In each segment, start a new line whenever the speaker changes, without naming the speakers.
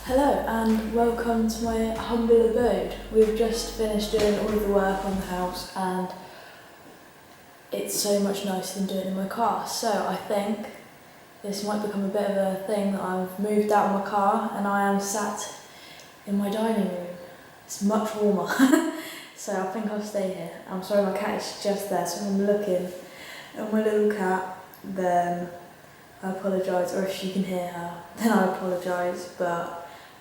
Hello and welcome to my humble abode. We've just finished doing all of the work on the house and it's so much nicer than doing it in my car. So I think this might become a bit of a thing that I've moved out of my car and I am sat in my dining room. It's much warmer, so I think I'll stay here. I'm sorry, my cat is just there, so if I'm looking at my little cat, then I apologise, or if you can hear her, then I apologise, but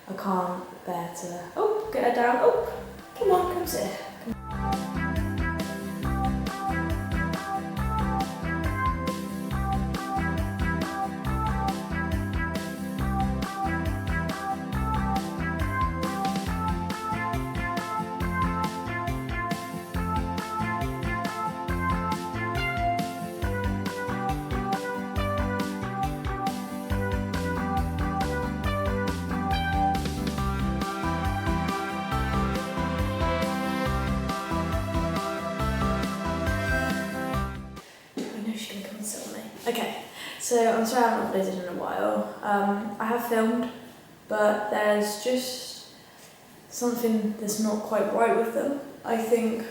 I can't bear to... Oh, get her down. Oh, come on, come sit. Okay, so I'm sorry I haven't uploaded in a while. I have filmed, but there's just something that's not quite right with them. I think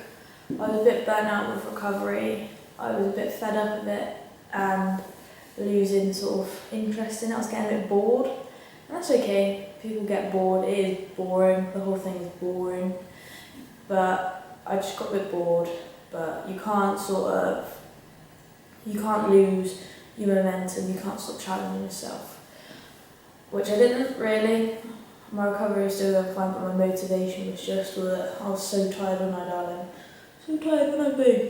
I was a bit burnt out with recovery. I was a bit fed up of it and losing sort of interest in it. I was getting a bit bored, and that's okay. People get bored. It is boring. The whole thing is boring. But I just got a bit bored. But you can't lose your momentum, you can't stop challenging yourself. Which I didn't really. My recovery was still going fine, but my motivation was just that I was so tired when I darling. So tired when I boo.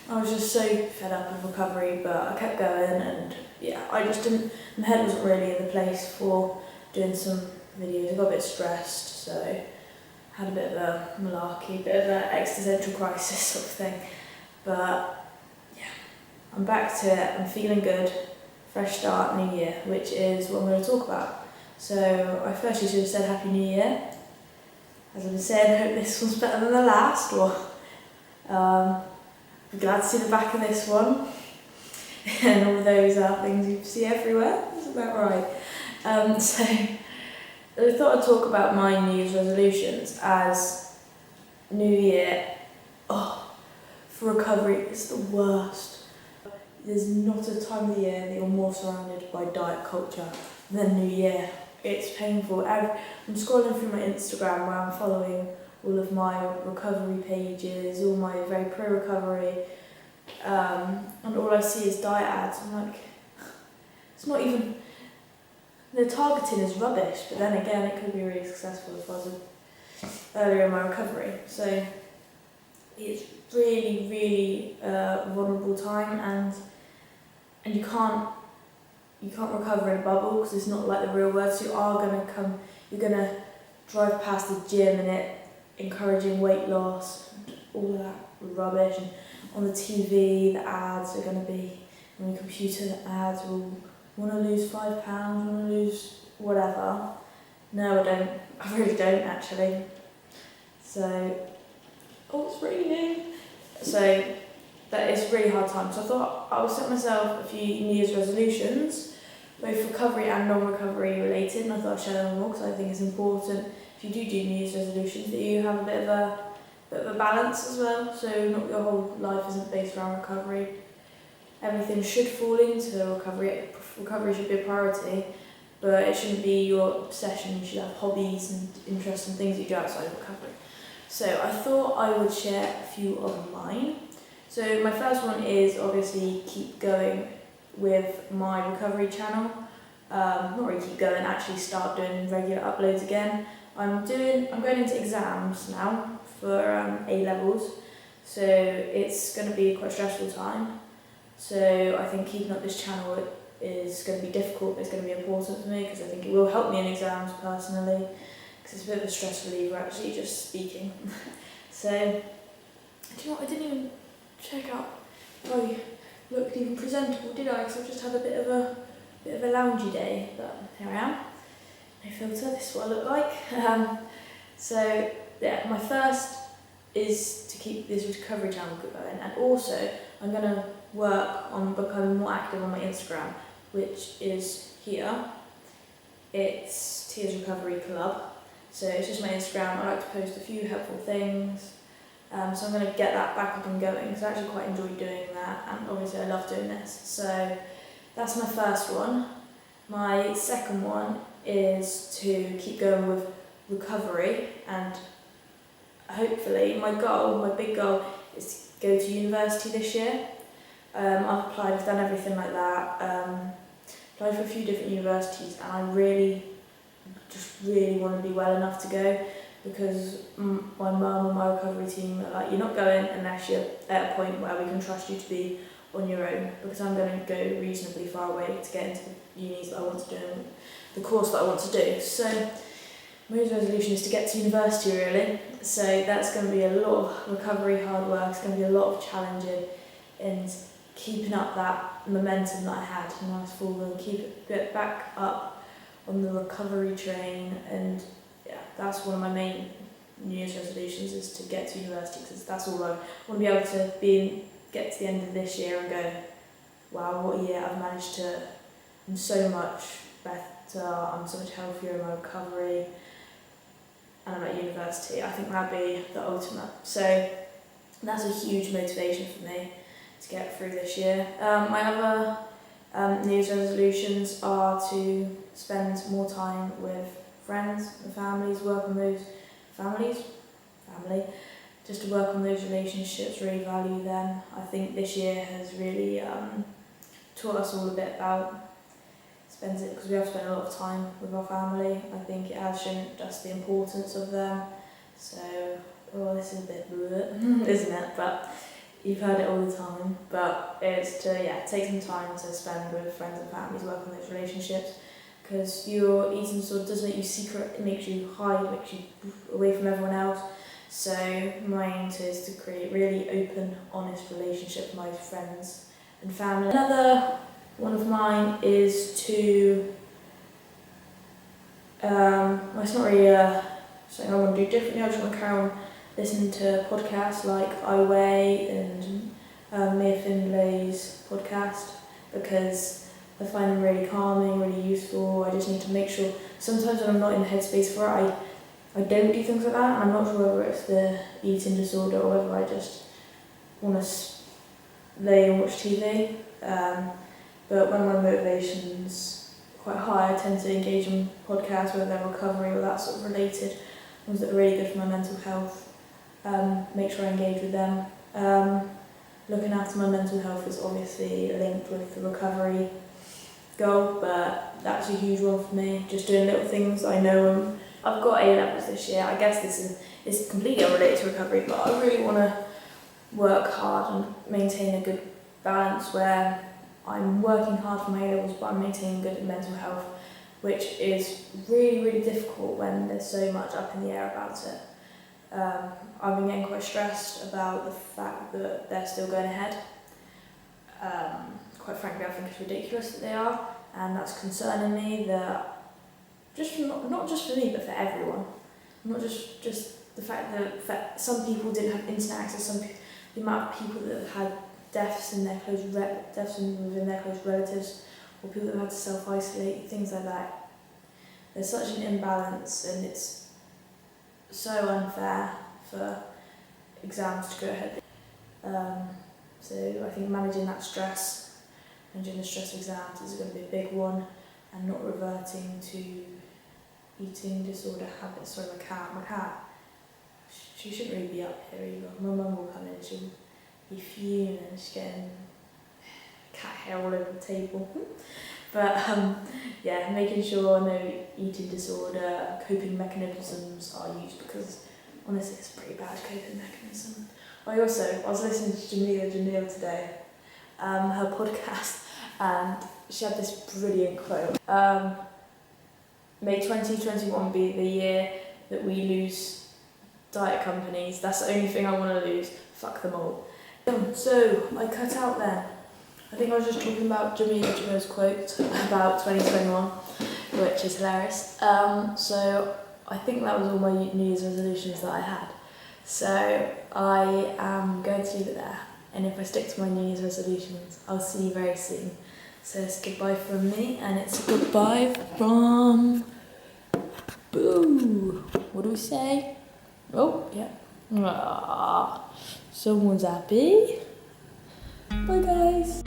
I was just so fed up with recovery, but I kept going and yeah, I just didn't, my head wasn't really in the place for doing some videos. I got a bit stressed, so I had a bit of a malarkey, bit of an existential crisis sort of thing. But I'm back to it, I'm feeling good, fresh start, new year, which is what I'm going to talk about. So I firstly should have said Happy New Year. As I've been saying, I hope this one's better than the last, or be glad to see the back of this one. And all those are things you see everywhere, that's about right. So I thought I'd talk about my New Year's resolutions as New Year, for recovery, it's the worst. There's not a time of the year that you're more surrounded by diet culture than New Year. It's painful. I'm scrolling through my Instagram where I'm following all of my recovery pages, all my very pro-recovery, and all I see is diet ads. I'm like, it's not even, the targeting is rubbish, but then again it could be really successful if I was earlier in my recovery. So it's really vulnerable time, and you can't recover in a bubble because it's not like the real world. So you're gonna drive past the gym and it encouraging weight loss and all that rubbish, and on the TV the ads are gonna be, on your computer the ads will want to lose 5 pounds, want to lose whatever. No, I don't. I really don't actually. So, it's raining. So that is a really hard time. So I thought I would set myself a few New Year's resolutions, both recovery and non-recovery related, and I thought I'd share them more because I think it's important if you do New Year's resolutions that you have a bit of a balance as well. So not your whole life isn't based around recovery. Everything should fall into recovery. Recovery should be a priority, but it shouldn't be your obsession. You should have hobbies and interests and things that you do outside of recovery. So I thought I would share a few of mine. So my first one is obviously keep going with my recovery channel. Not really keep going, actually start doing regular uploads again. I'm going into exams now for A-levels, so it's going to be quite a stressful time. So I think keeping up this channel is going to be difficult, but it's going to be important for me because I think it will help me in exams personally. Because it's a bit of a stress reliever actually, just speaking. So, do you know what, I didn't even check out if I looked even presentable, did I? Because I've just had a bit of a loungy day, but here I am. No filter, this is what I look like. So, yeah, my first is to keep this recovery channel going, and also I'm going to work on becoming more active on my Instagram, which is here. it's Tia's Recovery Club. So it's just my Instagram. I like to post a few helpful things. So I'm going to get that back up and going because I actually quite enjoy doing that, and obviously I love doing this. So that's my first one. My second one is to keep going with recovery, and hopefully my big goal is to go to university this year. I've applied, I've done everything like that, applied for a few different universities, and I really want to be well enough to go, because my mum and my recovery team are like, you're not going unless you're at a point where we can trust you to be on your own, because I'm going to go reasonably far away to get into the unis that I want to do and the course that I want to do. So my New Year's resolution is to get to university really. So that's going to be a lot of recovery, hard work, it's going to be a lot of challenging and keeping up that momentum that I had when I was falling, keep it back up on the recovery train. And yeah, that's one of my main New Year's resolutions, is to get to university, because that's all I want to be able to get to the end of this year and go, wow, what a year, I've managed to, I'm so much better, I'm so much healthier in my recovery, and I'm at university. I think that'd be the ultimate. So that's a huge motivation for me to get through this year. My other New Year's resolutions are to spend more time with friends and families, work on those family, just to work on those relationships, really value them. I think this year has really taught us all a bit about because we have spent a lot of time with our family. I think it has shown us the importance of them. So, this is a bit bleh, isn't it? But you've heard it all the time. But it's to take some time to spend with friends and families, work on those relationships. Because your eating disorder does make you secret, it makes you hide, it makes you away from everyone else. So my aim is to create really open, honest relationship with my friends and family. Another one of mine is to, it's not really something I want to do differently. I just want to carry on listening to podcasts like I Weigh and Mia Findlay's podcast, because I find them really calming, really useful. I just need to make sure, sometimes when I'm not in the headspace for it, I don't do things like that, and I'm not sure whether it's the eating disorder or whether I just want to lay and watch TV. But when my motivation's quite high, I tend to engage in podcasts, whether they're recovery or that sort of related, ones that are really good for my mental health. Make sure I engage with them. Looking after my mental health is obviously linked with the recovery goal, but that's a huge one for me. Just doing little things I know. I've got A-levels this year. I guess this is completely unrelated to recovery, but I really want to work hard and maintain a good balance where I'm working hard for my A-levels, but I'm maintaining good mental health, which is really, really difficult when there's so much up in the air about it. I've been getting quite stressed about the fact that they're still going ahead. Quite frankly, I think it's ridiculous that they are, and that's concerning me. That not just for me, but for everyone. Not just the fact that some people didn't have internet access. The amount of people that have had deaths within their close relatives, or people that have had to self-isolate, things like that. There's such an imbalance, and it's so unfair for exams to go ahead. So I think managing that stress, managing the stress of exams is going to be a big one, and not reverting to eating disorder habits. Sorry, my cat, she shouldn't really be up here either. My mum will come in and she'll be fuming, she's getting cat hair all over the table. But making sure no eating disorder coping mechanisms are used, because honestly it's a pretty bad coping mechanism. I was listening to Jamila today, her podcast, and she had this brilliant quote. May 2021 be the year that we lose diet companies. That's the only thing I want to lose. Fuck them all. So I cut out then. I think I was just talking about Jamila's quote about 2021, which is hilarious. So I think that was all my New Year's resolutions that I had. So I am going to leave it there. And if I stick to my New Year's resolutions, I'll see you very soon. So it's goodbye from me, and it's a goodbye from Boo. What do we say? Oh, yeah. Someone's happy. Bye, guys.